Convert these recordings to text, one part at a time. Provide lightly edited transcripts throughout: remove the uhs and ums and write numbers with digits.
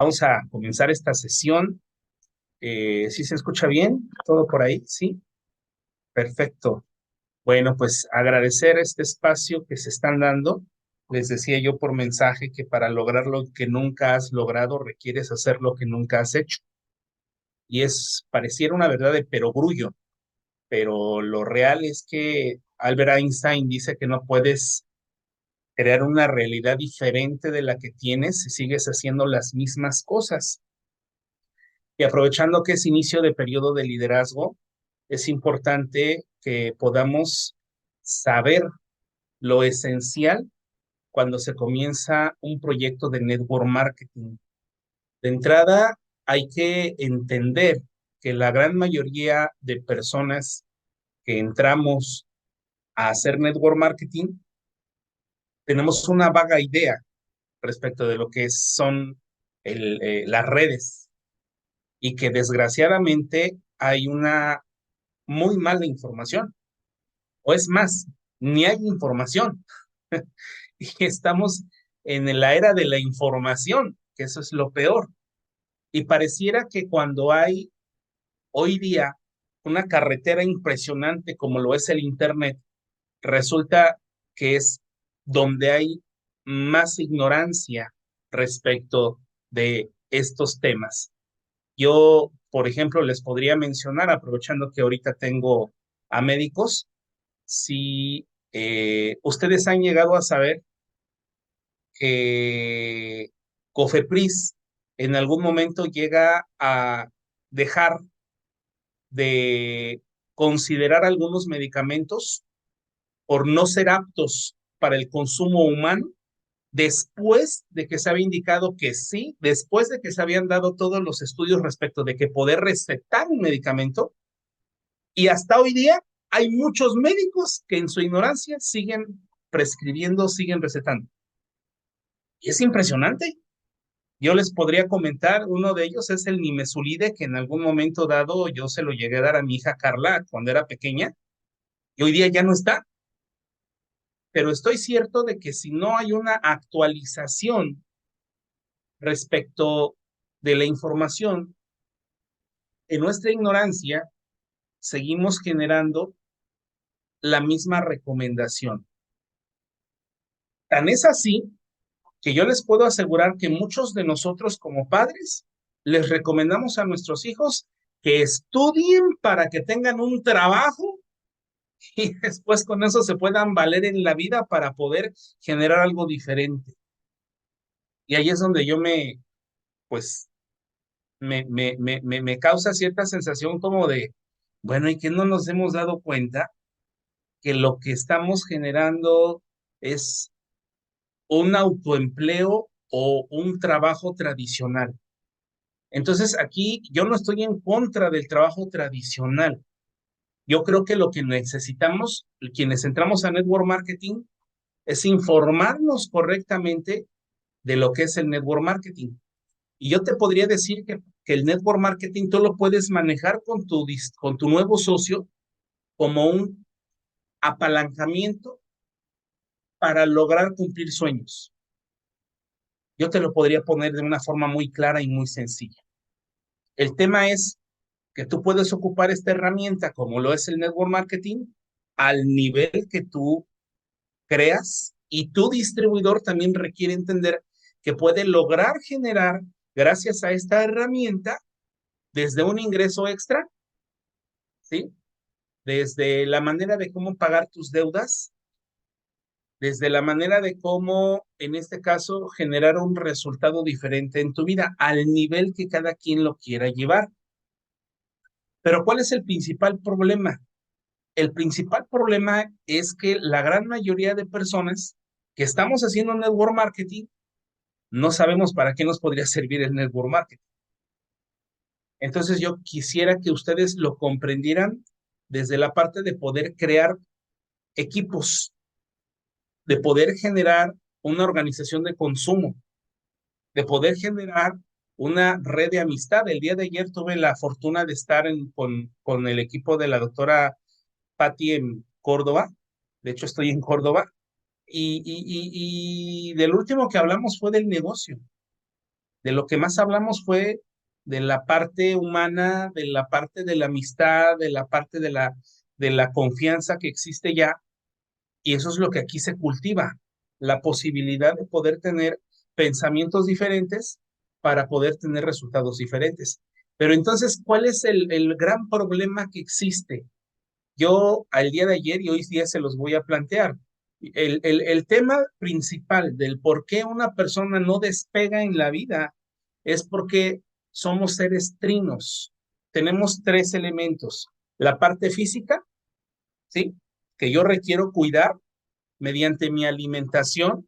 Vamos a comenzar esta sesión. ¿Sí se escucha bien? ¿Todo por ahí? Sí, perfecto. Bueno, pues agradecer este espacio que se están dando. Les decía yo por mensaje que para lograr lo que nunca has logrado requieres hacer lo que nunca has hecho. Y pareciera una verdad de perogrullo, pero lo real es que Albert Einstein dice que no puedes crear una realidad diferente de la que tienes si sigues haciendo las mismas cosas. Y aprovechando que es inicio de periodo de liderazgo, es importante que podamos saber lo esencial cuando se comienza un proyecto de network marketing. De entrada, hay que entender que la gran mayoría de personas que entramos a hacer network marketing tenemos una vaga idea respecto de lo que son las redes y que desgraciadamente hay una muy mala información, o es más, ni hay información. Y estamos en la era de la información, que eso es lo peor. Y pareciera que cuando hay hoy día una carretera impresionante como lo es el Internet, resulta que es donde hay más ignorancia respecto de estos temas. Yo, por ejemplo, les podría mencionar, aprovechando que ahorita tengo a médicos, si ustedes han llegado a saber que Cofepris en algún momento llega a dejar de considerar algunos medicamentos por no ser aptos para el consumo humano, después de que se había indicado que sí, después de que se habían dado todos los estudios respecto de que poder recetar un medicamento, y hasta hoy día hay muchos médicos que en su ignorancia siguen prescribiendo, siguen recetando. Y es impresionante. Yo les podría comentar, uno de ellos es el nimesulide, que en algún momento dado yo se lo llegué a dar a mi hija Carla cuando era pequeña, y hoy día ya no está. Pero estoy cierto de que si no hay una actualización respecto de la información, en nuestra ignorancia seguimos generando la misma recomendación. Tan es así que yo les puedo asegurar que muchos de nosotros como padres les recomendamos a nuestros hijos que estudien para que tengan un trabajo y después con eso se puedan valer en la vida para poder generar algo diferente. Y ahí es donde yo pues, me causa cierta sensación como de, bueno, y que no nos hemos dado cuenta que lo que estamos generando es un autoempleo o un trabajo tradicional. Entonces, aquí yo no estoy en contra del trabajo tradicional. Yo creo que lo que necesitamos, quienes entramos a network marketing, es informarnos correctamente de lo que es el network marketing. Y yo te podría decir que el network marketing tú lo puedes manejar con tu nuevo socio como un apalancamiento para lograr cumplir sueños. Yo te lo podría poner de una forma muy clara y muy sencilla. El tema es que tú puedes ocupar esta herramienta como lo es el network marketing al nivel que tú creas y tu distribuidor también requiere entender que puede lograr generar, gracias a esta herramienta, desde un ingreso extra, ¿sí? Desde la manera de cómo pagar tus deudas, desde la manera de cómo, en este caso, generar un resultado diferente en tu vida, al nivel que cada quien lo quiera llevar. Pero ¿cuál es el principal problema? El principal problema es que la gran mayoría de personas que estamos haciendo network marketing no sabemos para qué nos podría servir el network marketing. Entonces yo quisiera que ustedes lo comprendieran desde la parte de poder crear equipos, de poder generar una organización de consumo, de poder generar una red de amistad. El día de ayer tuve la fortuna de estar con el equipo de la doctora Patti en Córdoba. De hecho, estoy en Córdoba. Y del último que hablamos fue del negocio. De lo que más hablamos fue de la parte humana, de la parte de la amistad, de la parte de la confianza que existe ya, y eso es lo que aquí se cultiva, la posibilidad de poder tener pensamientos diferentes para poder tener resultados diferentes. Pero entonces, ¿cuál es el gran problema que existe? Yo al día de ayer y hoy día se los voy a plantear. El tema principal del por qué una persona no despega en la vida es porque somos seres trinos. Tenemos tres elementos. La parte física, ¿sí? Que yo requiero cuidar mediante mi alimentación,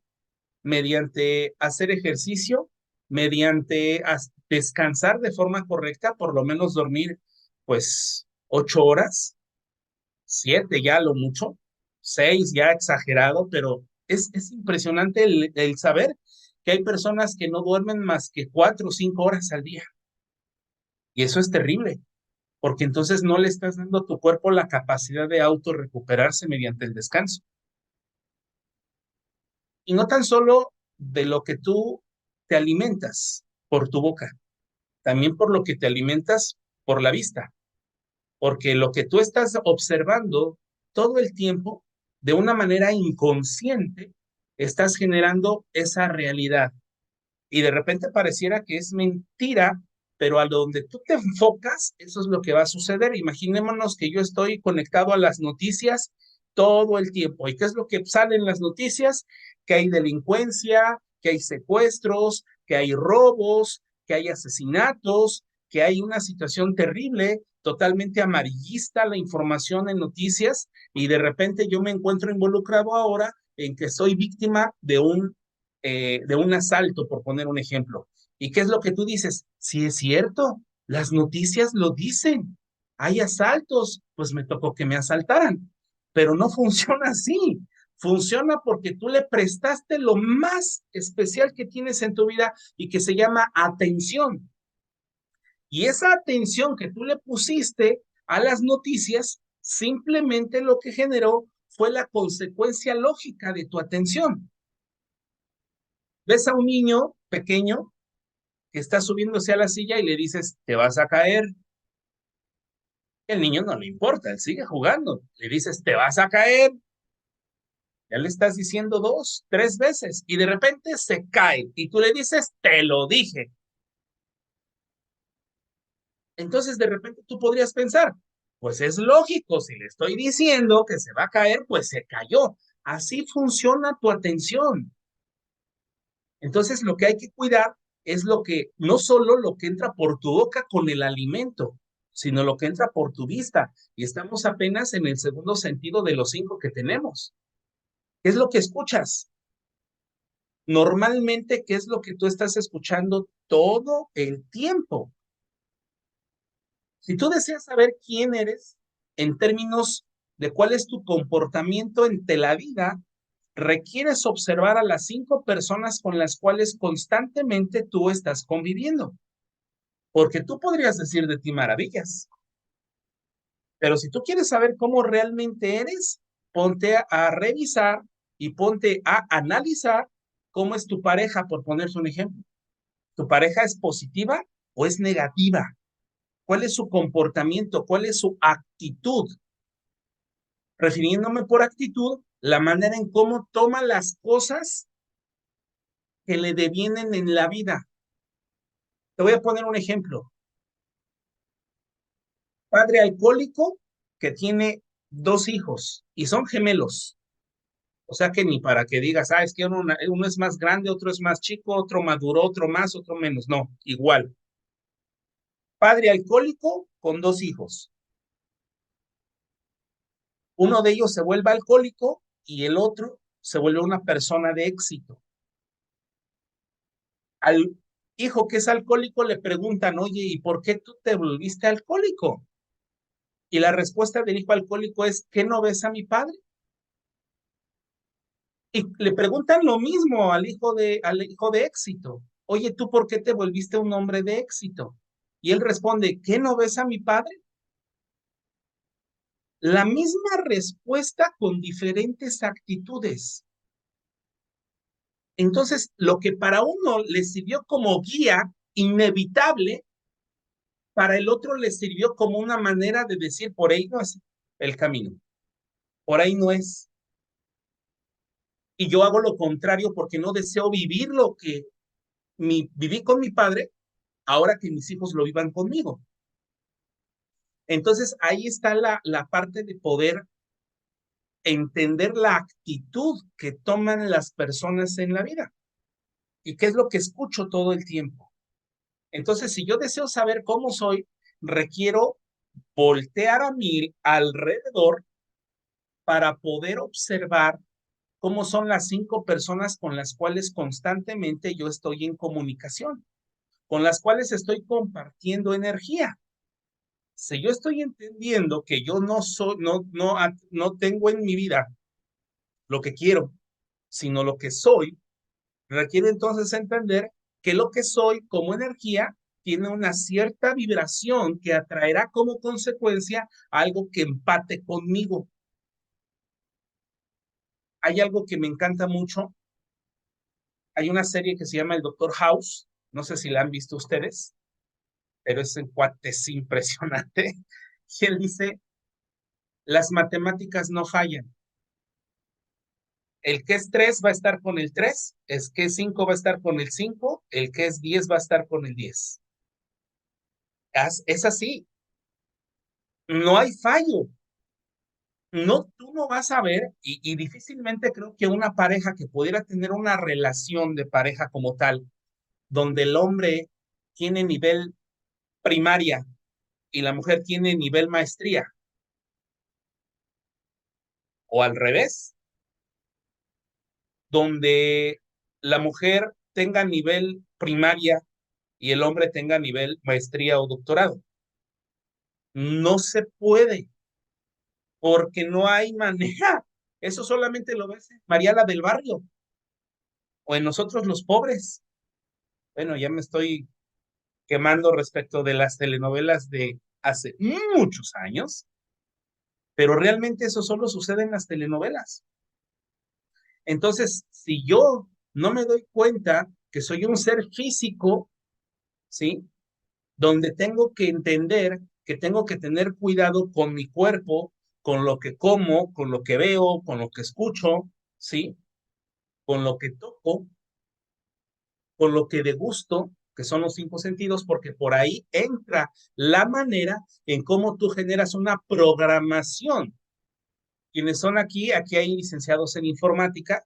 mediante hacer ejercicio, mediante descansar de forma correcta, por lo menos dormir pues 8 horas, 7 ya lo mucho, 6 ya exagerado, pero es impresionante el saber que hay personas que no duermen más que 4 o 5 horas al día. Y eso es terrible, porque entonces no le estás dando a tu cuerpo la capacidad de autorrecuperarse mediante el descanso. Y no tan solo de lo que tú te alimentas por tu boca, también por lo que te alimentas por la vista, porque lo que tú estás observando todo el tiempo, de una manera inconsciente, estás generando esa realidad. Y de repente pareciera que es mentira, pero a donde tú te enfocas, eso es lo que va a suceder. Imaginémonos que yo estoy conectado a las noticias todo el tiempo. ¿Y qué es lo que sale en las noticias? Que hay delincuencia, que hay secuestros, que hay robos, que hay asesinatos, que hay una situación terrible, totalmente amarillista la información en noticias, y de repente yo me encuentro involucrado ahora en que soy víctima de un asalto, por poner un ejemplo. ¿Y qué es lo que tú dices? Sí, es cierto, las noticias lo dicen. Hay asaltos, pues me tocó que me asaltaran, pero no funciona así. Funciona porque tú le prestaste lo más especial que tienes en tu vida y que se llama atención. Y esa atención que tú le pusiste a las noticias, simplemente lo que generó fue la consecuencia lógica de tu atención. Ves a un niño pequeño que está subiéndose a la silla y le dices, te vas a caer. El niño no le importa, él sigue jugando. Le dices, te vas a caer. Ya le estás diciendo 2, 3 veces y de repente se cae y tú le dices, te lo dije. Entonces de repente tú podrías pensar, pues es lógico, si le estoy diciendo que se va a caer, pues se cayó. Así funciona tu atención. Entonces lo que hay que cuidar es lo que, no solo lo que entra por tu boca con el alimento, sino lo que entra por tu vista. Y estamos apenas en el segundo sentido de los 5 que tenemos. ¿Qué es lo que escuchas? Normalmente, ¿qué es lo que tú estás escuchando todo el tiempo? Si tú deseas saber quién eres en términos de cuál es tu comportamiento ante la vida, requieres observar a las 5 personas con las cuales constantemente tú estás conviviendo. Porque tú podrías decir de ti maravillas, pero si tú quieres saber cómo realmente eres, ponte a revisar y ponte a analizar cómo es tu pareja, por ponerse un ejemplo. ¿Tu pareja es positiva o es negativa? ¿Cuál es su comportamiento? ¿Cuál es su actitud? Refiriéndome por actitud, la manera en cómo toma las cosas que le devienen en la vida. Te voy a poner un ejemplo. Padre alcohólico que tiene 2 hijos y son gemelos. O sea que ni para que digas, es que uno es más grande, otro es más chico, otro maduró, otro más, otro menos. No, igual. Padre alcohólico con 2 hijos. Uno de ellos se vuelve alcohólico y el otro se vuelve una persona de éxito. Al hijo que es alcohólico le preguntan, oye, ¿y por qué tú te volviste alcohólico? Y la respuesta del hijo alcohólico es, ¿qué no ves a mi padre? Y le preguntan lo mismo al hijo de éxito. Oye, ¿tú por qué te volviste un hombre de éxito? Y él responde, ¿qué no ves a mi padre? La misma respuesta con diferentes actitudes. Entonces, lo que para uno le sirvió como guía inevitable, para el otro le sirvió como una manera de decir, por ahí no es el camino, por ahí no es. Y yo hago lo contrario porque no deseo vivir lo que viví con mi padre, ahora que mis hijos lo vivan conmigo. Entonces, ahí está la parte de poder entender la actitud que toman las personas en la vida y qué es lo que escucho todo el tiempo. Entonces, si yo deseo saber cómo soy, requiero voltear a mi alrededor para poder observar cómo son las 5 personas con las cuales constantemente yo estoy en comunicación, con las cuales estoy compartiendo energía. Si yo estoy entendiendo que yo no soy, no tengo en mi vida lo que quiero, sino lo que soy, requiere entonces entender que lo que soy como energía tiene una cierta vibración que atraerá como consecuencia algo que empate conmigo. Hay algo que me encanta mucho. Hay una serie que se llama El Doctor House. No sé si la han visto ustedes, pero ese cuate es impresionante. Y él dice, las matemáticas no fallan. El que es 3 va a estar con el 3, el que es 5 va a estar con el 5, el que es 10 va a estar con el 10. Es así, no hay fallo. No, tú no vas a ver, y difícilmente creo que una pareja que pudiera tener una relación de pareja como tal, donde el hombre tiene nivel primaria y la mujer tiene nivel maestría, o al revés, donde la mujer tenga nivel primaria y el hombre tenga nivel maestría o doctorado. No se puede, porque no hay manera. Eso solamente lo ves en Mariala del Barrio o en nosotros los pobres. Bueno, ya me estoy quemando respecto de las telenovelas de hace muchos años, pero realmente eso solo sucede en las telenovelas. Entonces, si yo no me doy cuenta que soy un ser físico, ¿sí? Donde tengo que entender que tengo que tener cuidado con mi cuerpo, con lo que como, con lo que veo, con lo que escucho, ¿sí? Con lo que toco, con lo que degusto, que son los 5 sentidos, porque por ahí entra la manera en cómo tú generas una programación. Quienes son aquí hay licenciados en informática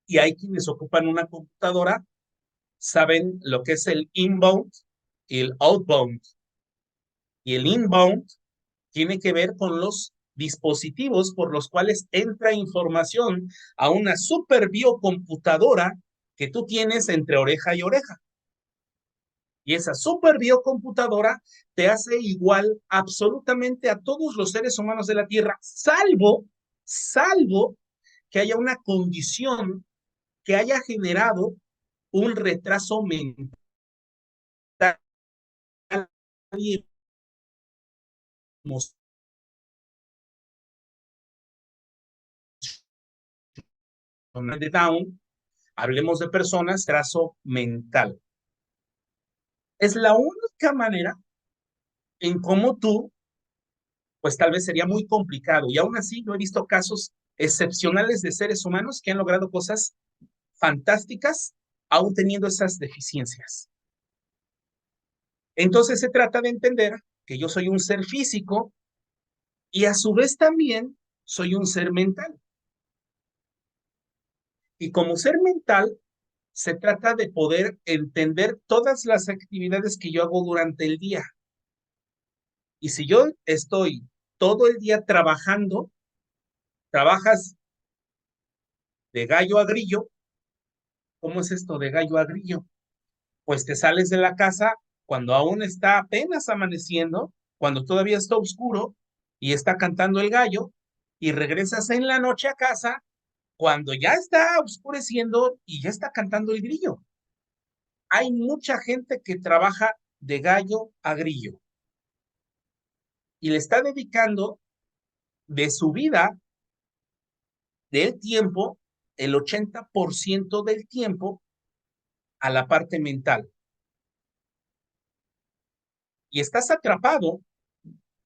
y hay quienes ocupan una computadora, saben lo que es el inbound y el outbound. Y el inbound tiene que ver con los dispositivos por los cuales entra información a una super biocomputadora que tú tienes entre oreja y oreja. Y esa super biocomputadora te hace igual absolutamente a todos los seres humanos de la Tierra, salvo que haya una condición que haya generado un retraso mental y emocional de Down. Hablemos de personas, retraso mental. Es la única manera en cómo tú, pues tal vez sería muy complicado. Y aún así, yo he visto casos excepcionales de seres humanos que han logrado cosas fantásticas, aún teniendo esas deficiencias. Entonces se trata de entender que yo soy un ser físico y a su vez también soy un ser mental. Y como ser mental, se trata de poder entender todas las actividades que yo hago durante el día. Y si yo estoy todo el día trabajando, trabajas de gallo a grillo. ¿Cómo es esto de gallo a grillo? Pues te sales de la casa cuando aún está apenas amaneciendo, cuando todavía está oscuro y está cantando el gallo, y regresas en la noche a casa cuando ya está oscureciendo y ya está cantando el grillo. Hay mucha gente que trabaja de gallo a grillo y le está dedicando de su vida, del tiempo, el 80% del tiempo a la parte mental. Y estás atrapado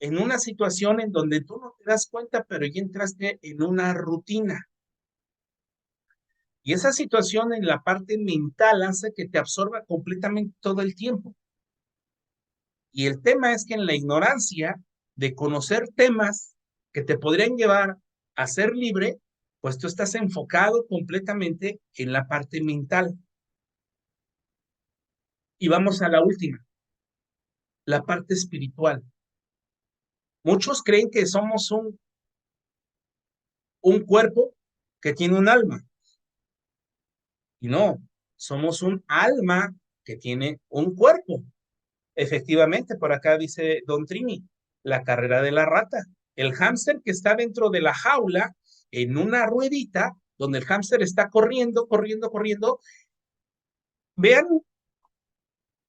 en una situación en donde tú no te das cuenta, pero ya entraste en una rutina. Y esa situación en la parte mental hace que te absorba completamente todo el tiempo. Y el tema es que en la ignorancia de conocer temas que te podrían llevar a ser libre, pues tú estás enfocado completamente en la parte mental. Y vamos a la última, la parte espiritual. Muchos creen que somos un cuerpo que tiene un alma. Y no, somos un alma que tiene un cuerpo. Efectivamente, por acá dice Don Trini, la carrera de la rata. El hámster que está dentro de la jaula en una ruedita donde el hámster está corriendo, corriendo, corriendo. Vean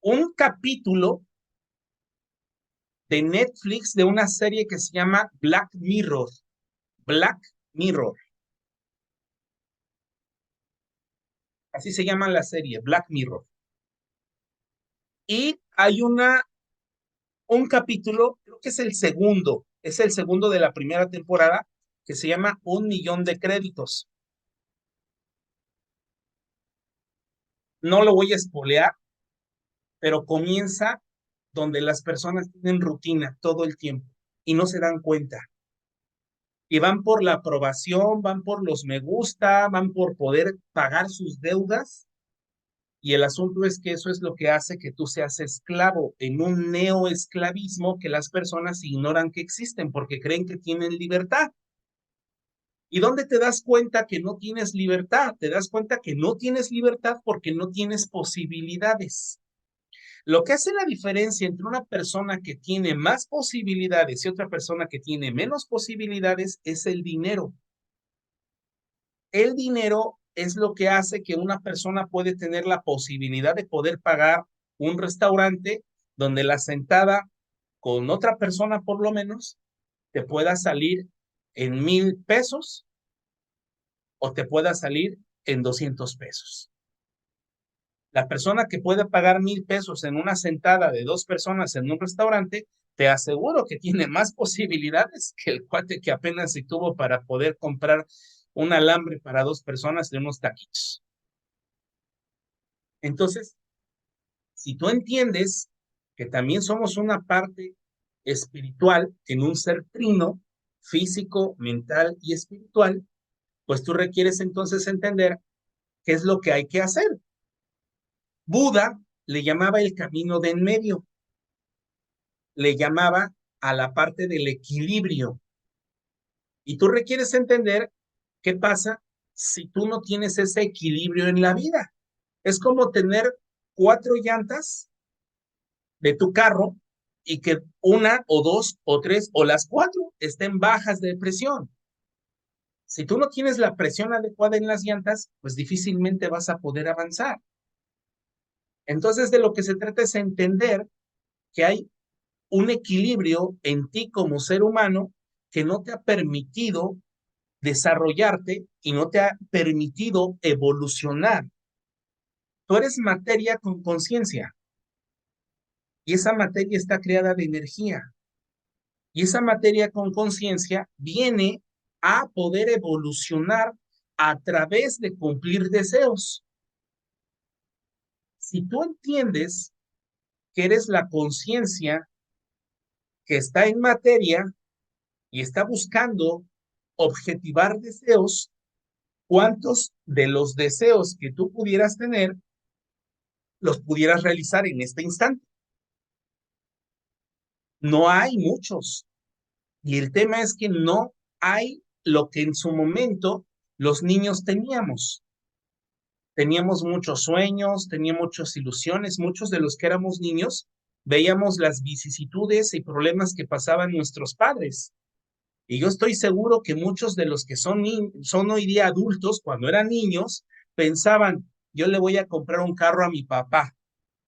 un capítulo de Netflix de una serie que se llama Black Mirror. Black Mirror. Así se llama la serie, Black Mirror. Y hay un capítulo, creo que es el segundo de la primera temporada, que se llama Un Millón de Créditos. No lo voy a espolear, pero comienza donde las personas tienen rutina todo el tiempo y no se dan cuenta. Y van por la aprobación, van por los me gusta, van por poder pagar sus deudas. Y el asunto es que eso es lo que hace que tú seas esclavo en un neoesclavismo que las personas ignoran que existen porque creen que tienen libertad. ¿Y dónde te das cuenta que no tienes libertad? Te das cuenta que no tienes libertad porque no tienes posibilidades. Lo que hace la diferencia entre una persona que tiene más posibilidades y otra persona que tiene menos posibilidades es el dinero. El dinero es lo que hace que una persona puede tener la posibilidad de poder pagar un restaurante donde la sentada con otra persona por lo menos te pueda salir en 1,000 pesos o te pueda salir en 200 pesos. La persona que puede pagar 1,000 pesos en una sentada de dos personas en un restaurante, te aseguro que tiene más posibilidades que el cuate que apenas se tuvo para poder comprar un alambre para dos personas de unos taquitos. Entonces, si tú entiendes que también somos una parte espiritual en un ser trino, físico, mental y espiritual, pues tú requieres entonces entender qué es lo que hay que hacer. Buda le llamaba el camino de en medio, le llamaba a la parte del equilibrio. Y tú requieres entender qué pasa si tú no tienes ese equilibrio en la vida. Es como tener cuatro llantas de tu carro y que una o dos o tres o las cuatro estén bajas de presión. Si tú no tienes la presión adecuada en las llantas, pues difícilmente vas a poder avanzar. Entonces, de lo que se trata es entender que hay un equilibrio en ti como ser humano que no te ha permitido desarrollarte y no te ha permitido evolucionar. Tú eres materia con conciencia y esa materia está creada de energía y esa materia con conciencia viene a poder evolucionar a través de cumplir deseos. Si tú entiendes que eres la conciencia que está en materia y está buscando objetivar deseos, ¿cuántos de los deseos que tú pudieras tener los pudieras realizar en este instante? No hay muchos. Y el tema es que no hay lo que en su momento los niños teníamos. Teníamos muchos sueños, teníamos muchas ilusiones, muchos de los que éramos niños veíamos las vicisitudes y problemas que pasaban nuestros padres. Y yo estoy seguro que muchos de los que son hoy día adultos, cuando eran niños, pensaban, yo le voy a comprar un carro a mi papá,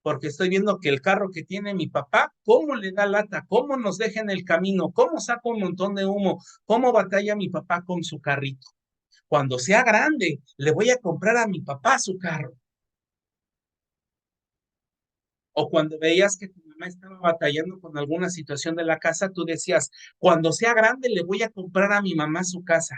porque estoy viendo que el carro que tiene mi papá, cómo le da lata, cómo nos deja en el camino, cómo saca un montón de humo, cómo batalla mi papá con su carrito. Cuando sea grande, le voy a comprar a mi papá su carro. O cuando veías que tu mamá estaba batallando con alguna situación de la casa, tú decías, cuando sea grande, le voy a comprar a mi mamá su casa.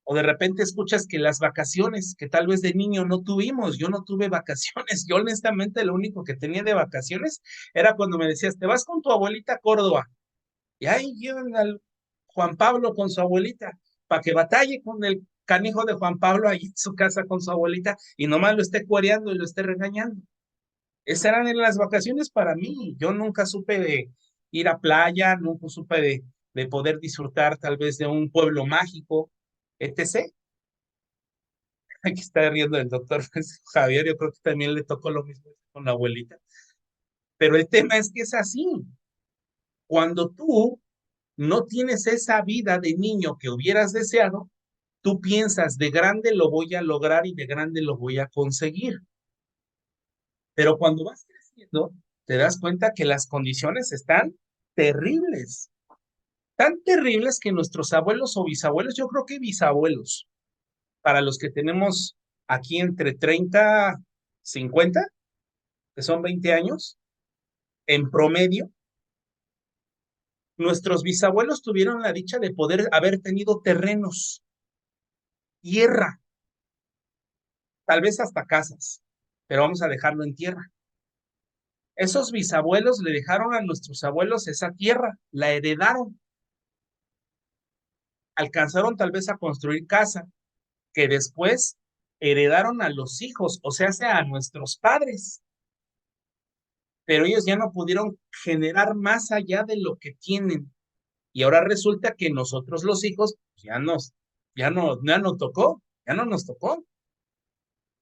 O de repente escuchas que las vacaciones, que tal vez de niño no tuvimos, yo no tuve vacaciones, yo honestamente lo único que tenía de vacaciones era cuando me decías, te vas con tu abuelita a Córdoba, y ahí llevan al Juan Pablo con su abuelita, para que batalle con el canijo de Juan Pablo ahí en su casa con su abuelita, y nomás lo esté cuereando y lo esté regañando. Esas eran en las vacaciones para mí, yo nunca supe de ir a playa, nunca supe de poder disfrutar tal vez de un pueblo mágico, etc. Aquí está riendo el doctor Javier, yo creo que también le tocó lo mismo con la abuelita. Pero el tema es que es así. Cuando tú no tienes esa vida de niño que hubieras deseado, tú piensas, de grande lo voy a lograr y de grande lo voy a conseguir. Pero cuando vas creciendo, te das cuenta que las condiciones están terribles. Tan terribles que nuestros abuelos o bisabuelos, yo creo que bisabuelos, para los que tenemos aquí entre 30, 50, que son 20 años, en promedio, nuestros bisabuelos tuvieron la dicha de poder haber tenido terrenos, tierra, tal vez hasta casas, pero vamos a dejarlo en tierra. Esos bisabuelos le dejaron a nuestros abuelos esa tierra, la heredaron, alcanzaron tal vez a construir casa, que después heredaron a los hijos, o sea, a nuestros padres, pero ellos ya no pudieron generar más allá de lo que tienen. Y ahora resulta que nosotros los hijos ya no tocó, ya no nos tocó.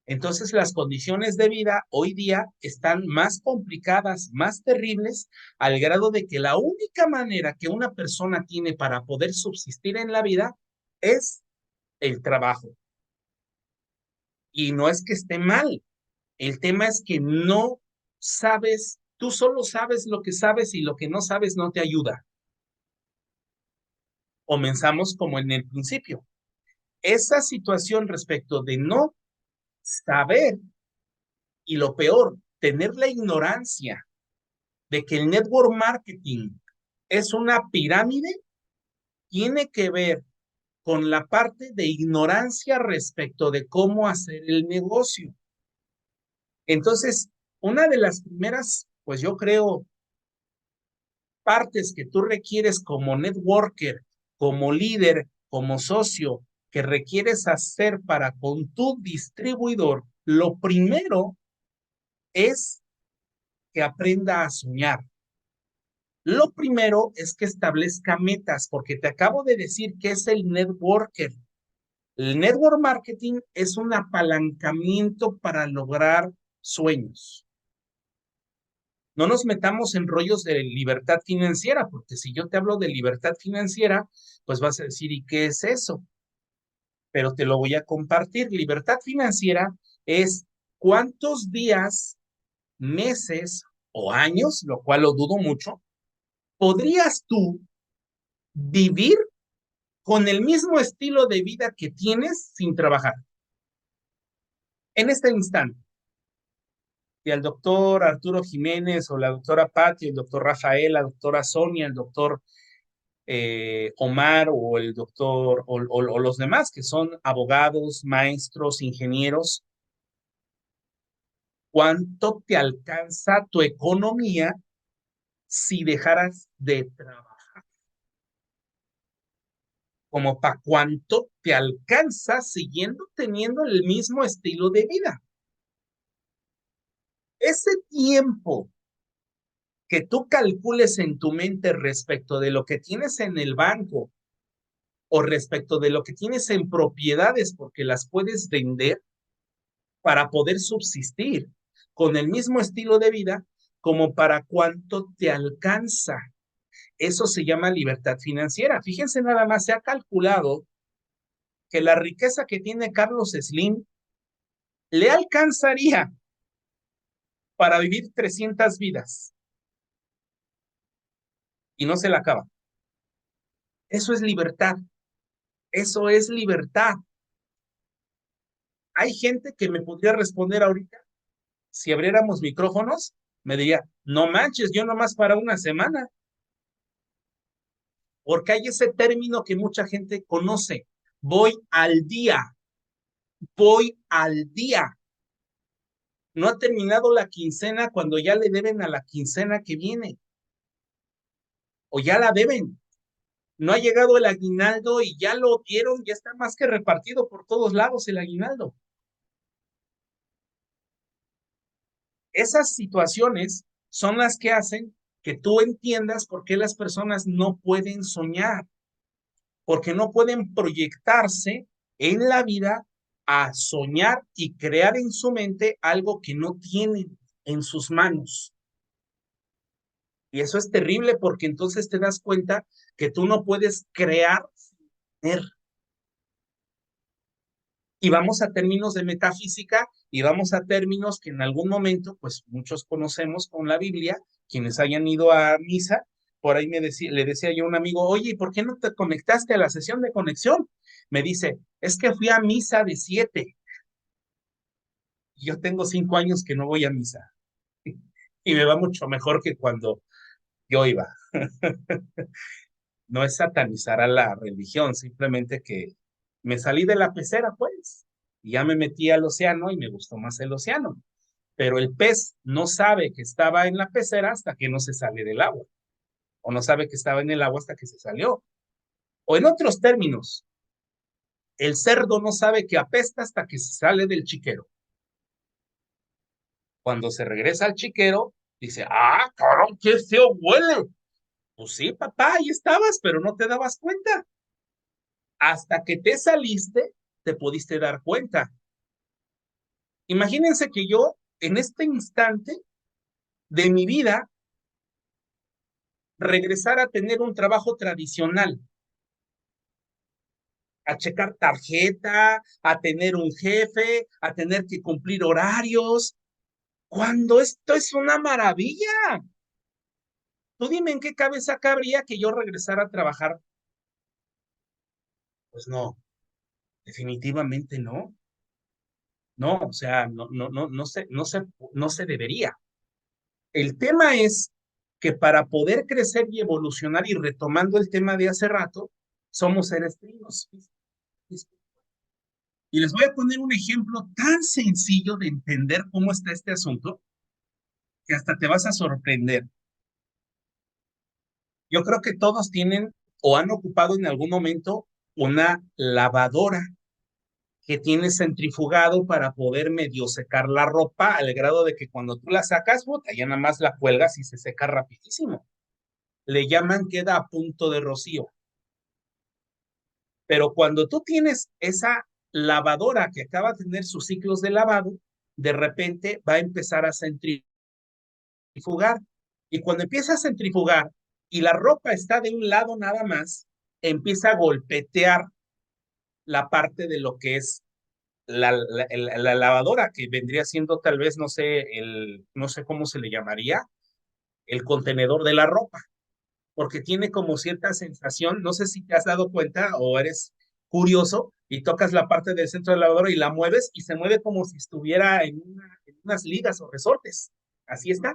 Entonces las condiciones de vida hoy día están más complicadas, más terribles, al grado de que la única manera que una persona tiene para poder subsistir en la vida es el trabajo. Y no es que esté mal, el tema es que no sabes, tú solo sabes lo que sabes y lo que no sabes no te ayuda. Comenzamos como en el principio. Esa situación respecto de no saber y lo peor, tener la ignorancia de que el network marketing es una pirámide, tiene que ver con la parte de ignorancia respecto de cómo hacer el negocio. Entonces, una de las primeras, pues yo creo, partes que tú requieres como networker, como líder, como socio, que requieres hacer para con tu distribuidor, lo primero es que aprenda a soñar. Lo primero es que establezca metas, porque te acabo de decir que es el networker. El network marketing es un apalancamiento para lograr sueños. No nos metamos en rollos de libertad financiera, porque si yo te hablo de libertad financiera, pues vas a decir, ¿y qué es eso? Pero te lo voy a compartir. Libertad financiera es cuántos días, meses o años, lo cual lo dudo mucho, podrías tú vivir con el mismo estilo de vida que tienes sin trabajar. En este instante, y al doctor Arturo Jiménez o la doctora Patti, el doctor Rafael, la doctora Sonia, el doctor Omar o el doctor o los demás que son abogados, maestros, ingenieros, ¿cuánto te alcanza tu economía si dejaras de trabajar? Como para cuánto te alcanza siguiendo teniendo el mismo estilo de vida. Ese tiempo que tú calcules en tu mente respecto de lo que tienes en el banco o respecto de lo que tienes en propiedades porque las puedes vender para poder subsistir con el mismo estilo de vida, como para cuánto te alcanza. Eso se llama libertad financiera. Fíjense nada más, se ha calculado que la riqueza que tiene Carlos Slim le alcanzaría para vivir 300 vidas y no se la acaba. Eso es libertad. Eso es libertad. Hay gente que me podría responder ahorita, si abriéramos micrófonos, me diría, no manches, yo nomás para una semana, porque hay ese término que mucha gente conoce, voy al día. No ha terminado la quincena cuando ya le deben a la quincena que viene, o ya la deben. No ha llegado el aguinaldo y ya lo dieron, ya está más que repartido por todos lados el aguinaldo. Esas situaciones son las que hacen que tú entiendas por qué las personas no pueden soñar, porque no pueden proyectarse en la vida a soñar y crear en su mente algo que no tienen en sus manos. Y eso es terrible porque entonces te das cuenta que tú no puedes crear sin tener. Y vamos a términos de metafísica y vamos a términos que en algún momento, pues muchos conocemos con la Biblia, quienes hayan ido a misa, por ahí le decía yo a un amigo, oye, ¿y por qué no te conectaste a la sesión de conexión? Me dice, es que fui a misa de 7. Yo tengo 5 años que no voy a misa y me va mucho mejor que cuando yo iba. No es satanizar a la religión, simplemente que me salí de la pecera, pues, y ya me metí al océano y me gustó más el océano. Pero el pez no sabe que estaba en la pecera hasta que no se sale del agua, o no sabe que estaba en el agua hasta que se salió. O en otros términos, el cerdo no sabe que apesta hasta que se sale del chiquero. Cuando se regresa al chiquero, dice, ah, cabrón, qué feo huele. Pues sí, papá, ahí estabas, pero no te dabas cuenta. Hasta que te saliste, te pudiste dar cuenta. Imagínense que yo, en este instante de mi vida, regresara a tener un trabajo tradicional, a checar tarjeta, a tener un jefe, a tener que cumplir horarios, cuando esto es una maravilla. Tú dime en qué cabeza cabría que yo regresara a trabajar. Pues no, definitivamente no. No, o sea, no se debería. El tema es que para poder crecer y evolucionar, y retomando el tema de hace rato, somos seres trinos. Y les voy a poner un ejemplo tan sencillo de entender cómo está este asunto, que hasta te vas a sorprender. Yo creo que todos tienen o han ocupado en algún momento una lavadora que tiene centrifugado para poder medio secar la ropa al grado de que cuando tú la sacas, bota, ya nada más la cuelgas y se seca rapidísimo. Le llaman queda a punto de rocío. Pero cuando tú tienes esa lavadora que acaba de tener sus ciclos de lavado, de repente va a empezar a centrifugar. Y cuando empieza a centrifugar y la ropa está de un lado nada más, empieza a golpetear la parte de lo que es la lavadora, que vendría siendo tal vez, no sé cómo se le llamaría, el contenedor de la ropa, porque tiene como cierta sensación, no sé si te has dado cuenta o eres curioso y tocas la parte del centro de la lavadora y la mueves y se mueve como si estuviera en unas ligas o resortes. Así está.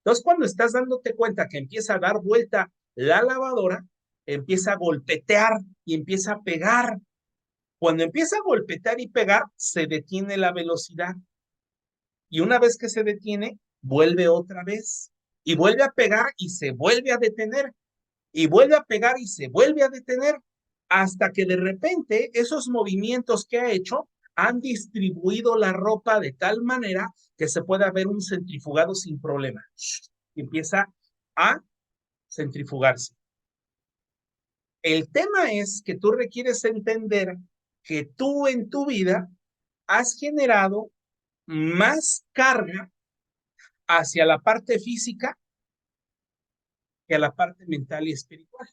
Entonces, cuando estás dándote cuenta que empieza a dar vuelta la lavadora, empieza a golpetear y empieza a pegar. Cuando empieza a golpetear y pegar, se detiene la velocidad. Y una vez que se detiene, vuelve otra vez. Y vuelve a pegar y se vuelve a detener. Y vuelve a pegar y se vuelve a detener. Hasta que de repente esos movimientos que ha hecho han distribuido la ropa de tal manera que se pueda ver un centrifugado sin problema. Y empieza a centrifugarse. El tema es que tú requieres entender que tú en tu vida has generado más carga hacia la parte física que a la parte mental y espiritual.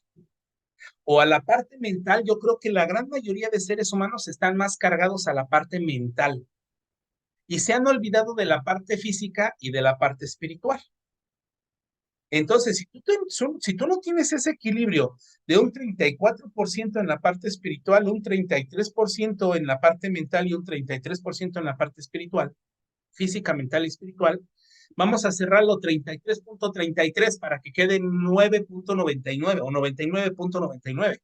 O a la parte mental, yo creo que la gran mayoría de seres humanos están más cargados a la parte mental y se han olvidado de la parte física y de la parte espiritual. Entonces, si tú no tienes ese equilibrio de un 34% en la parte espiritual, un 33% en la parte mental y un 33% en la parte espiritual, física, mental y espiritual, vamos a cerrarlo 33.33 para que quede 9.99 o 99.99.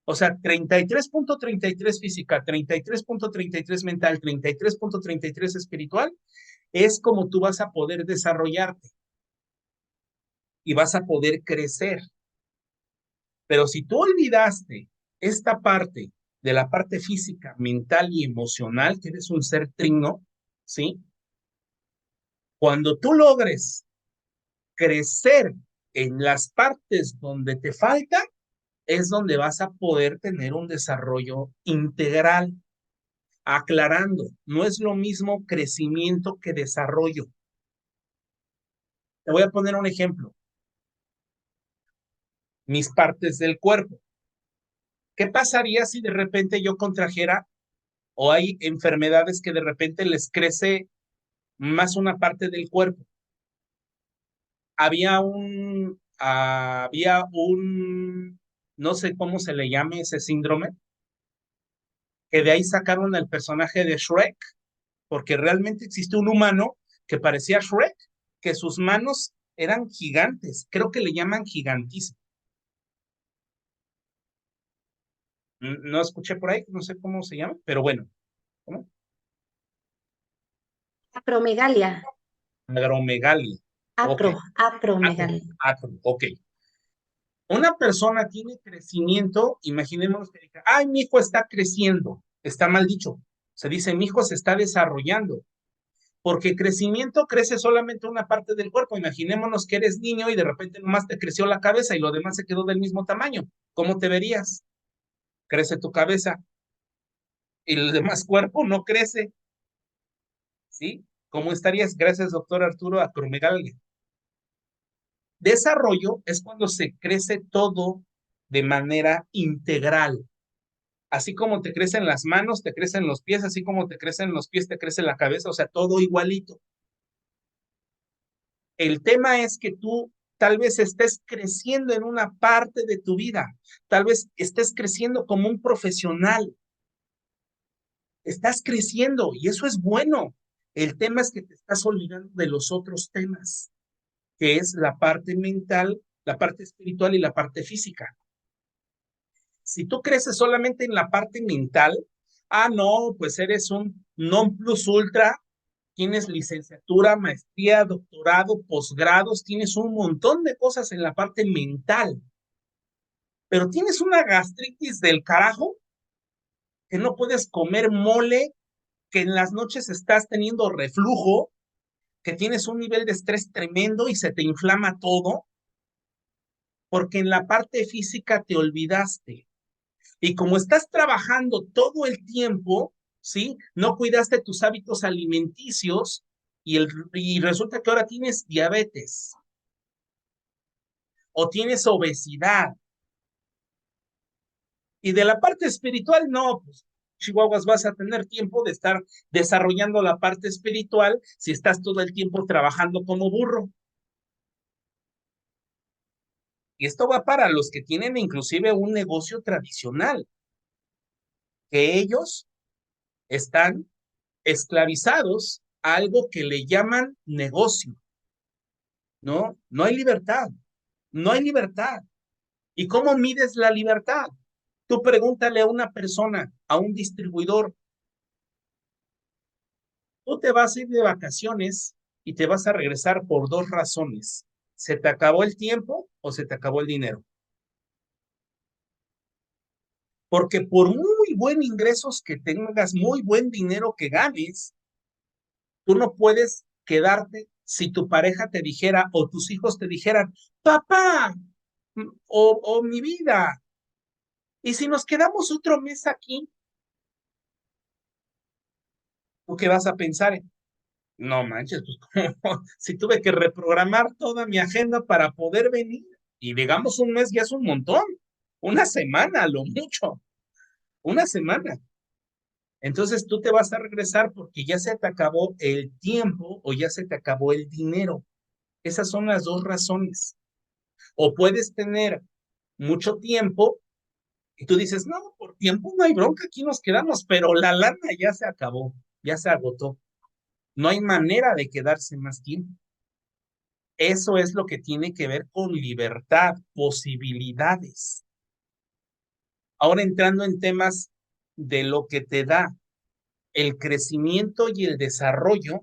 O sea, 33.33 física, 33.33 mental, 33.33 espiritual, es como tú vas a poder desarrollarte y vas a poder crecer. Pero si tú olvidaste esta parte de la parte física, mental y emocional, que eres un ser trino, ¿sí? Cuando tú logres crecer en las partes donde te falta, es donde vas a poder tener un desarrollo integral. Aclarando, no es lo mismo crecimiento que desarrollo. Te voy a poner un ejemplo. Mis partes del cuerpo. ¿Qué pasaría si de repente yo contrajera o hay enfermedades que de repente les crece más una parte del cuerpo? No sé cómo se le llame ese síndrome, que de ahí sacaron el personaje de Shrek, porque realmente existe un humano que parecía Shrek, que sus manos eran gigantes, creo que le llaman gigantismo. No escuché por ahí, no sé cómo se llama, pero bueno, ¿cómo? Acromegalia. Agromegalia. Ok, Acromegalia. ok. Una persona tiene crecimiento, imaginémonos que diga, ay, mi hijo está creciendo, está mal dicho, se dice, mi hijo se está desarrollando, porque crecimiento crece solamente una parte del cuerpo, imaginémonos que eres niño y de repente nomás te creció la cabeza y lo demás se quedó del mismo tamaño, ¿cómo te verías? Crece tu cabeza y el demás cuerpo no crece, ¿sí? ¿Cómo estarías? Gracias, doctor Arturo Acromegalia. Desarrollo es cuando se crece todo de manera integral. Así como te crecen las manos, te crecen los pies, así como te crecen los pies, te crece la cabeza, o sea, todo igualito. El tema es que tú tal vez estés creciendo en una parte de tu vida, tal vez estés creciendo como un profesional, estás creciendo y eso es bueno. El tema es que te estás olvidando de los otros temas, que es la parte mental, la parte espiritual y la parte física. Si tú creces solamente en la parte mental, no, pues eres un non plus ultra, tienes licenciatura, maestría, doctorado, posgrados, tienes un montón de cosas en la parte mental, pero tienes una gastritis del carajo que no puedes comer mole, que en las noches estás teniendo reflujo, que tienes un nivel de estrés tremendo y se te inflama todo, porque en la parte física te olvidaste. Y como estás trabajando todo el tiempo, ¿sí? No cuidaste tus hábitos alimenticios y resulta que ahora tienes diabetes o tienes obesidad. Y de la parte espiritual, no, pues Chihuahuas vas a tener tiempo de estar desarrollando la parte espiritual si estás todo el tiempo trabajando como burro. Y esto va para los que tienen inclusive un negocio tradicional, que ellos están esclavizados a algo que le llaman negocio. ¿No? No hay libertad, no hay libertad. ¿Y cómo mides la libertad? Tú pregúntale a una persona, a un distribuidor, tú te vas a ir de vacaciones y te vas a regresar por dos razones. ¿Se te acabó el tiempo o se te acabó el dinero? Porque por muy buen ingresos que tengas, muy buen dinero que ganes, tú no puedes quedarte si tu pareja te dijera o tus hijos te dijeran, papá, o mi vida, y si nos quedamos otro mes aquí, ¿tú qué vas a pensar? No manches, pues como si tuve que reprogramar toda mi agenda para poder venir. Y digamos un mes ya es un montón. Una semana, a lo mucho. Una semana. Entonces tú te vas a regresar porque ya se te acabó el tiempo o ya se te acabó el dinero. Esas son las dos razones. O puedes tener mucho tiempo y tú dices, no, por tiempo no hay bronca, aquí nos quedamos, pero la lana ya se acabó, ya se agotó. No hay manera de quedarse más tiempo. Eso es lo que tiene que ver con libertad, posibilidades. Ahora entrando en temas de lo que te da el crecimiento y el desarrollo,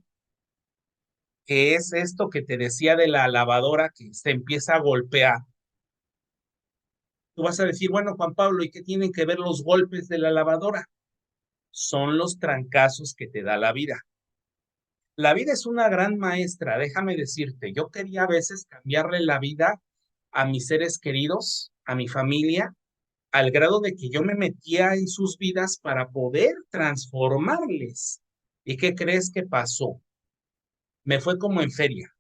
que es esto que te decía de la lavadora que se empieza a golpear. Tú vas a decir, bueno, Juan Pablo, ¿y qué tienen que ver los golpes de la lavadora? Son los trancazos que te da la vida. La vida es una gran maestra, déjame decirte, yo quería a veces cambiarle la vida a mis seres queridos, a mi familia, al grado de que yo me metía en sus vidas para poder transformarles. ¿Y qué crees que pasó? Me fue como en feria.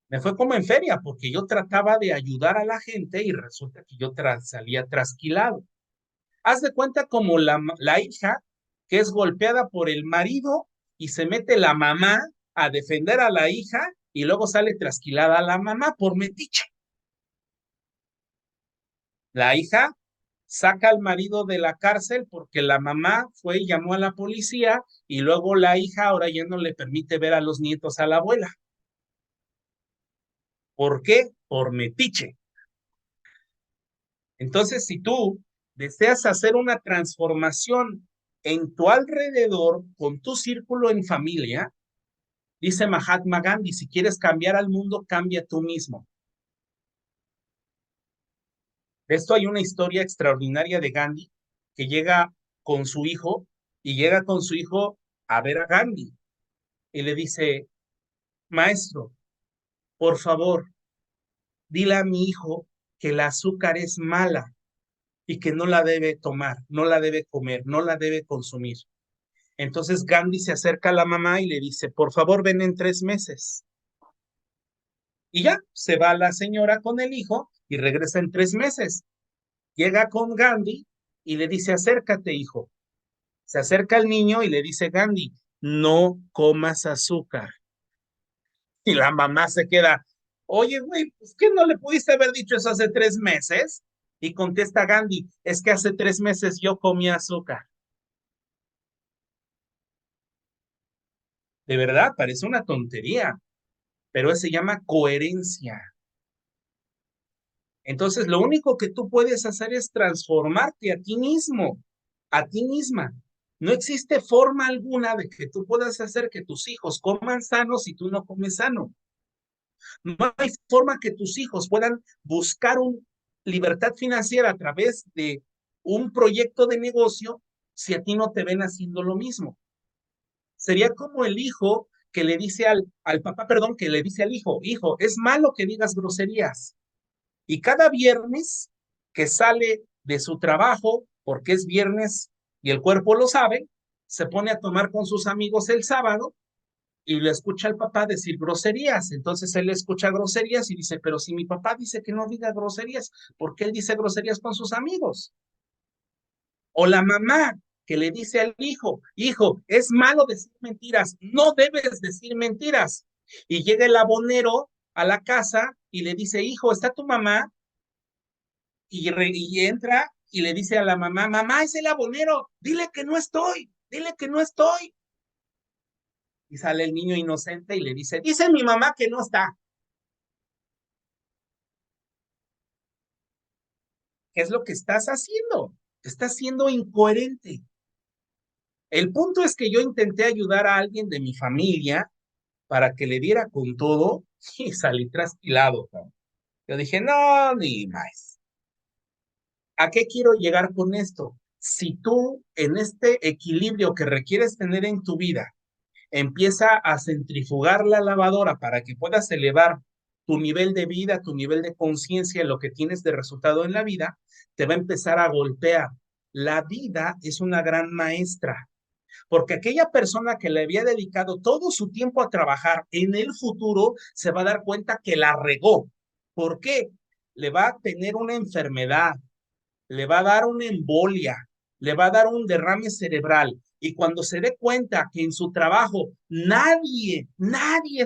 Me fue como en feria porque yo trataba de ayudar a la gente y resulta que yo salía trasquilado. Haz de cuenta como la hija que es golpeada por el marido y se mete la mamá a defender a la hija y luego sale trasquilada a la mamá por metiche. La hija saca al marido de la cárcel porque la mamá fue y llamó a la policía y luego la hija ahora ya no le permite ver a los nietos a la abuela. ¿Por qué? Por metiche. Entonces, si tú deseas hacer una transformación en tu alrededor, con tu círculo en familia, dice Mahatma Gandhi, si quieres cambiar al mundo, cambia tú mismo. De esto hay una historia extraordinaria de Gandhi que llega con su hijo y llega con su hijo a ver a Gandhi y le dice, maestro, por favor, dile a mi hijo que el azúcar es mala y que no la debe tomar, no la debe comer, no la debe consumir. Entonces Gandhi se acerca a la mamá y le dice, por favor, ven en 3 meses. Y ya, se va la señora con el hijo y regresa en 3 meses. Llega con Gandhi y le dice, acércate, hijo. Se acerca al niño y le dice, Gandhi, no comas azúcar. Y la mamá se queda, oye, güey, pues ¿qué no le pudiste haber dicho eso hace 3 meses? Y contesta Gandhi, es que hace 3 meses yo comí azúcar. De verdad, parece una tontería, pero eso se llama coherencia. Entonces, lo único que tú puedes hacer es transformarte a ti mismo, a ti misma. No existe forma alguna de que tú puedas hacer que tus hijos coman sano si tú no comes sano. No hay forma que tus hijos puedan buscar una libertad financiera a través de un proyecto de negocio si a ti no te ven haciendo lo mismo. Sería como el hijo que le dice al papá, perdón, que le dice al hijo, hijo, es malo que digas groserías. Y cada viernes que sale de su trabajo, porque es viernes y el cuerpo lo sabe, se pone a tomar con sus amigos el sábado y le escucha al papá decir groserías. Entonces él escucha groserías y dice, pero si mi papá dice que no diga groserías, ¿por qué él dice groserías con sus amigos? O la mamá que le dice al hijo, hijo, es malo decir mentiras, no debes decir mentiras. Y llega el abonero a la casa y le dice, hijo, ¿está tu mamá? Y entra y le dice a la mamá, mamá, es el abonero, dile que no estoy, dile que no estoy. Y sale el niño inocente y le dice mi mamá que no está. ¿Qué es lo que estás haciendo? Estás siendo incoherente. El punto es que yo intenté ayudar a alguien de mi familia para que le diera con todo y salí trasquilado. Yo dije, no, ni más. ¿A qué quiero llegar con esto? Si tú en este equilibrio que requieres tener en tu vida empieza a centrifugar la lavadora para que puedas elevar tu nivel de vida, tu nivel de conciencia, lo que tienes de resultado en la vida, te va a empezar a golpear. La vida es una gran maestra, porque aquella persona que le había dedicado todo su tiempo a trabajar en el futuro se va a dar cuenta que la regó. ¿Por qué? Le va a tener una enfermedad, le va a dar una embolia, le va a dar un derrame cerebral. Y cuando se dé cuenta que en su trabajo nadie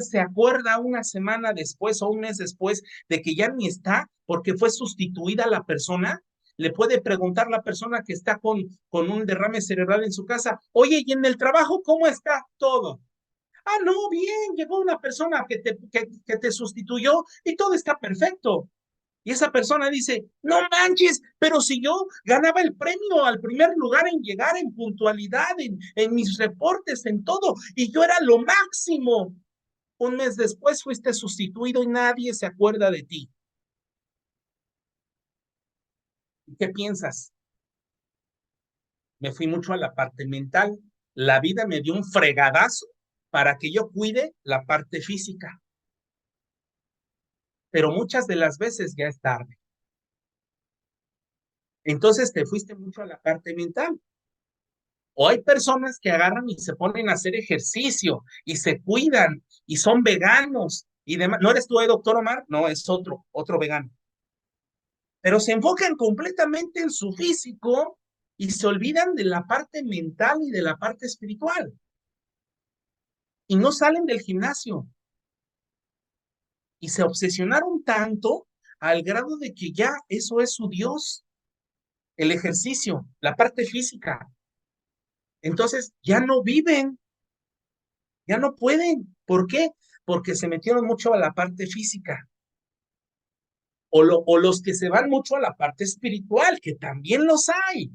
se acuerda una semana después o un mes después de que ya ni está porque fue sustituida la persona, le puede preguntar la persona que está con un derrame cerebral en su casa, oye, ¿y en el trabajo cómo está todo? Ah, no, bien, llegó una persona que te sustituyó y todo está perfecto. Y esa persona dice, no manches, pero si yo ganaba el premio al primer lugar en llegar en puntualidad, en mis reportes, en todo, y yo era lo máximo. Un mes después fuiste sustituido y nadie se acuerda de ti. ¿Qué piensas? Me fui mucho a la parte mental. La vida me dio un fregadazo para que yo cuide la parte física, pero muchas de las veces ya es tarde. Entonces te fuiste mucho a la parte mental. O hay personas que agarran y se ponen a hacer ejercicio y se cuidan y son veganos y demás. ¿No eres tú, doctor Omar? No, es otro vegano. Pero se enfocan completamente en su físico y se olvidan de la parte mental y de la parte espiritual. Y no salen del gimnasio. Y se obsesionaron tanto al grado de que ya eso es su Dios, el ejercicio, la parte física. Entonces ya no viven, ya no pueden. ¿Por qué? Porque se metieron mucho a la parte física. O los que se van mucho a la parte espiritual, que también los hay.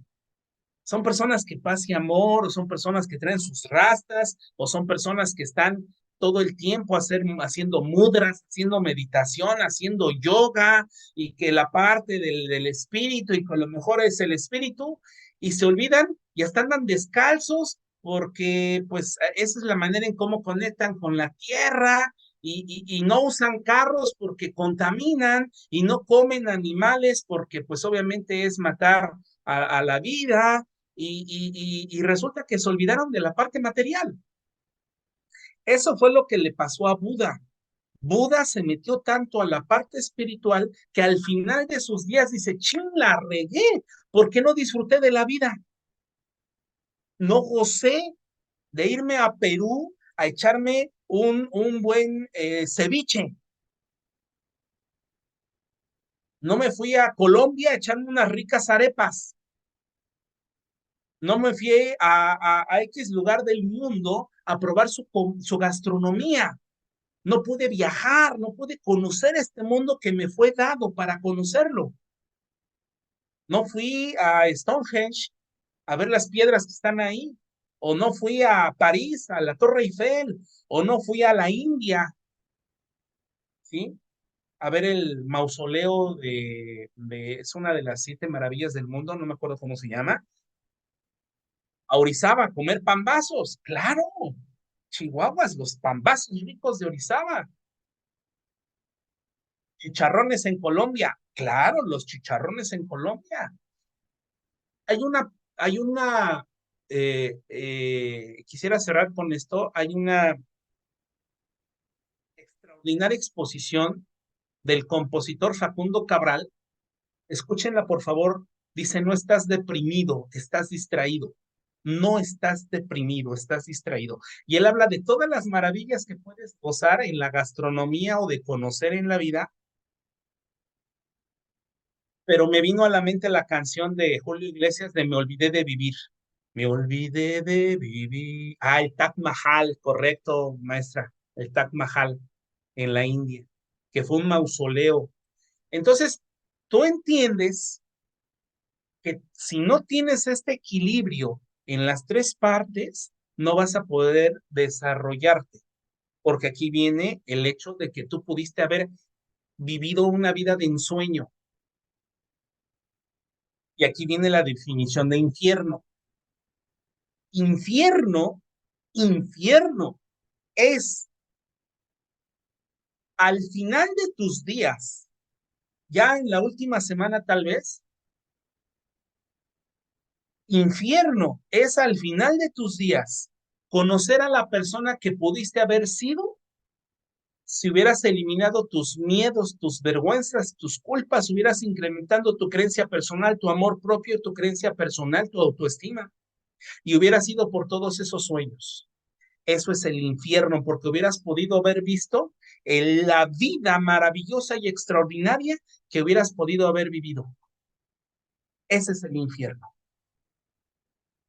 Son personas que paz y amor, o son personas que traen sus rastas, o son personas que están todo el tiempo haciendo mudras, haciendo meditación, haciendo yoga, y que la parte del espíritu, y que lo mejor es el espíritu, y se olvidan y hasta andan descalzos, porque pues esa es la manera en cómo conectan con la tierra, y no usan carros porque contaminan, y no comen animales porque pues obviamente es matar a la vida, y resulta que se olvidaron de la parte material. Eso fue lo que le pasó a Buda. Buda se metió tanto a la parte espiritual que al final de sus días dice, chin, la regué, ¿por qué no disfruté de la vida? No gocé de irme a Perú a echarme un buen ceviche. No me fui a Colombia a echarme unas ricas arepas. No me fui a X lugar del mundo a probar su gastronomía. No pude viajar, no pude conocer este mundo que me fue dado para conocerlo. No fui a Stonehenge a ver las piedras que están ahí, o no fui a París, a la Torre Eiffel, o no fui a la India, ¿sí? A ver el mausoleo es una de las 7 maravillas del mundo, no me acuerdo cómo se llama, a Orizaba, comer pambazos, claro, Chihuahuas, los pambazos ricos de Orizaba, chicharrones en Colombia, claro, los chicharrones en Colombia. Quisiera cerrar con esto, hay una extraordinaria exposición del compositor Facundo Cabral, escúchenla por favor, dice, no estás deprimido, estás distraído. No estás deprimido, estás distraído. Y él habla de todas las maravillas que puedes gozar en la gastronomía o de conocer en la vida, pero me vino a la mente la canción de Julio Iglesias de Me olvidé de vivir. Me olvidé de vivir. Ah, el Taj Mahal, correcto, maestra. El Taj Mahal en la India, que fue un mausoleo. Entonces, tú entiendes que si no tienes este equilibrio en las tres partes, no vas a poder desarrollarte, porque aquí viene el hecho de que tú pudiste haber vivido una vida de ensueño. Y aquí viene la definición de infierno. Infierno, infierno es al final de tus días, ya en la última semana tal vez, infierno es al final de tus días conocer a la persona que pudiste haber sido si hubieras eliminado tus miedos, tus vergüenzas, tus culpas, hubieras incrementado tu creencia personal, tu amor propio, tu creencia personal, tu autoestima, y hubieras ido por todos esos sueños. Eso es el infierno, porque hubieras podido haber visto la vida maravillosa y extraordinaria que hubieras podido haber vivido. Ese es el infierno.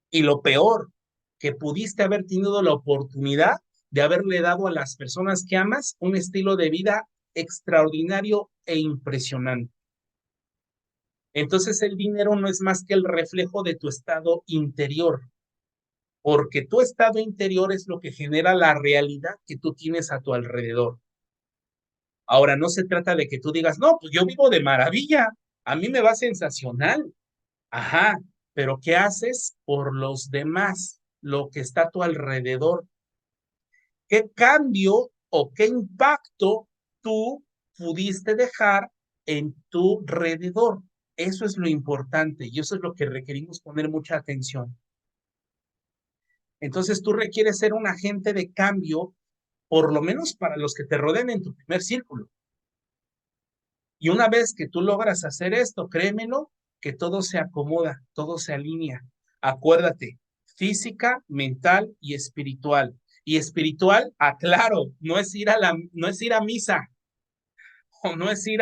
Y lo peor, que pudiste haber tenido la oportunidad de haberle dado a las personas que amas un estilo de vida extraordinario e impresionante. Entonces el dinero no es más que el reflejo de tu estado interior, porque tu estado interior es lo que genera la realidad que tú tienes a tu alrededor. Ahora, no se trata de que tú digas, no, pues yo vivo de maravilla, a mí me va sensacional. Ajá, pero ¿qué haces por los demás? Lo que está a tu alrededor. ¿Qué cambio o qué impacto tú pudiste dejar en tu alrededor? Eso es lo importante y eso es lo que requerimos poner mucha atención. Entonces tú requieres ser un agente de cambio, por lo menos para los que te rodean en tu primer círculo. Y una vez que tú logras hacer esto, créemelo, que todo se acomoda, todo se alinea. Acuérdate, física, mental y espiritual. Y espiritual, aclaro, no es ir a misa o no es ir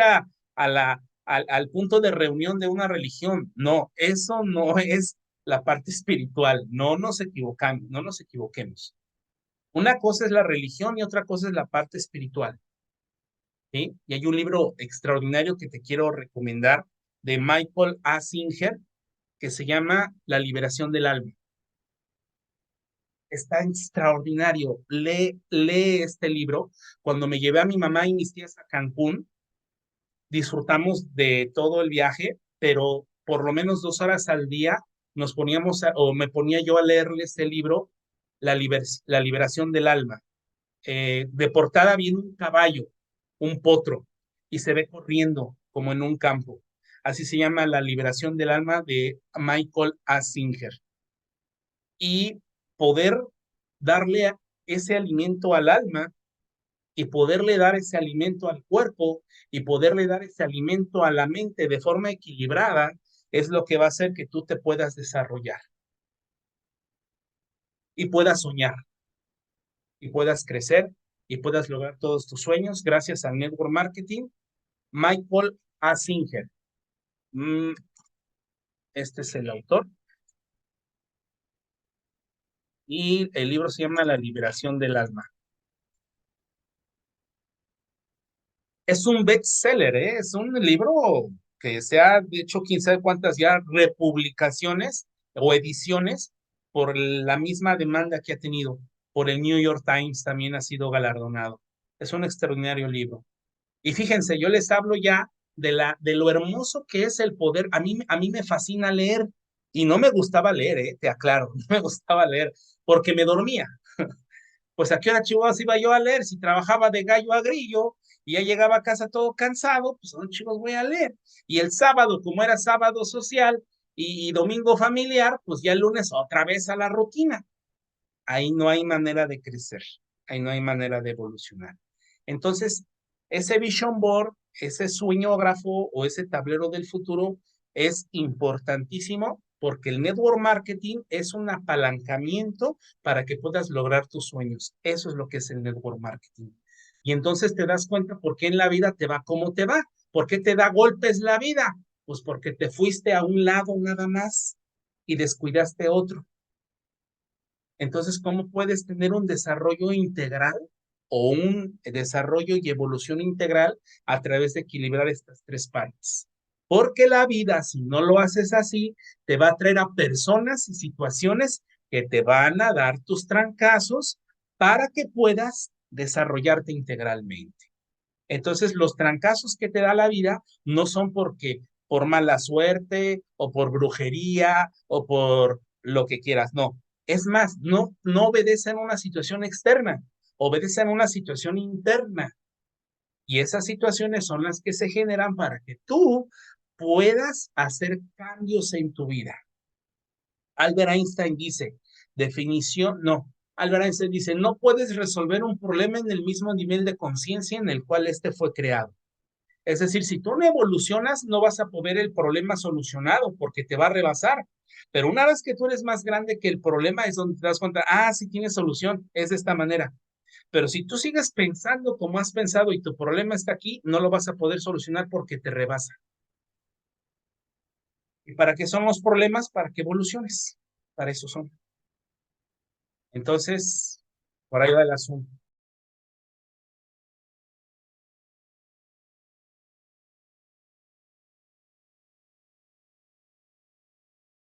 al punto de reunión de una religión. No, eso no es la parte espiritual. No nos equivoquemos. Una cosa es la religión y otra cosa es la parte espiritual. ¿Sí? Y hay un libro extraordinario que te quiero recomendar de Michael A. Singer que se llama La liberación del alma. Está extraordinario. Lee este libro. Cuando me llevé a mi mamá y mis tías a Cancún, disfrutamos de todo el viaje, pero por lo menos 2 horas al día nos poníamos, o me ponía yo a leerle este libro, La liberación del alma. De portada viene un caballo, un potro, y se ve corriendo como en un campo. Así se llama La liberación del alma de Michael A. Singer. Y poder darle ese alimento al alma y poderle dar ese alimento al cuerpo y poderle dar ese alimento a la mente de forma equilibrada es lo que va a hacer que tú te puedas desarrollar y puedas soñar y puedas crecer y puedas lograr todos tus sueños gracias al network marketing. Michael A. Singer. Mm, este es el autor. Y el libro se llama La liberación del alma. Es un bestseller, ¿eh? Es un libro que se ha hecho quién sabe cuántas ya republicaciones o ediciones por la misma demanda que ha tenido. Por el New York Times también ha sido galardonado. Es un extraordinario libro. Y fíjense, yo les hablo ya de lo hermoso que es el poder. A mí me fascina leer y no me gustaba leer, te aclaro, no me gustaba leer porque me dormía. Pues a qué hora chivos iba yo a leer si trabajaba de gallo a grillo y ya llegaba a casa todo cansado, pues ¿dónde chivos voy a leer? Y el sábado, como era sábado social y domingo familiar, pues ya el lunes otra vez a la rutina. Ahí no hay manera de crecer, ahí no hay manera de evolucionar. Entonces, ese vision board, ese sueñógrafo o ese tablero del futuro es importantísimo porque el network marketing es un apalancamiento para que puedas lograr tus sueños. Eso es lo que es el network marketing. Y entonces te das cuenta por qué en la vida te va como te va. ¿Por qué te da golpes la vida? Pues porque te fuiste a un lado nada más y descuidaste otro. Entonces, ¿cómo puedes tener un desarrollo integral o un desarrollo y evolución integral a través de equilibrar estas tres partes? Porque la vida, si no lo haces así, te va a traer a personas y situaciones que te van a dar tus trancazos para que puedas desarrollarte integralmente. Entonces, los trancazos que te da la vida no son porque por mala suerte o por brujería o por lo que quieras, no. Es más, no obedecen a una situación externa, obedecen a una situación interna. Y esas situaciones son las que se generan para que tú puedas hacer cambios en tu vida. Albert Einstein dice, definición, no. Albert Einstein dice, no puedes resolver un problema en el mismo nivel de conciencia en el cual este fue creado. Es decir, si tú no evolucionas, no vas a poder el problema solucionado porque te va a rebasar. Pero una vez que tú eres más grande que el problema es donde te das cuenta, ah, sí tiene solución, es de esta manera. Pero si tú sigues pensando como has pensado y tu problema está aquí, no lo vas a poder solucionar porque te rebasa. ¿Y para qué son los problemas? Para que evoluciones. Para eso son. Entonces, por ahí va el asunto.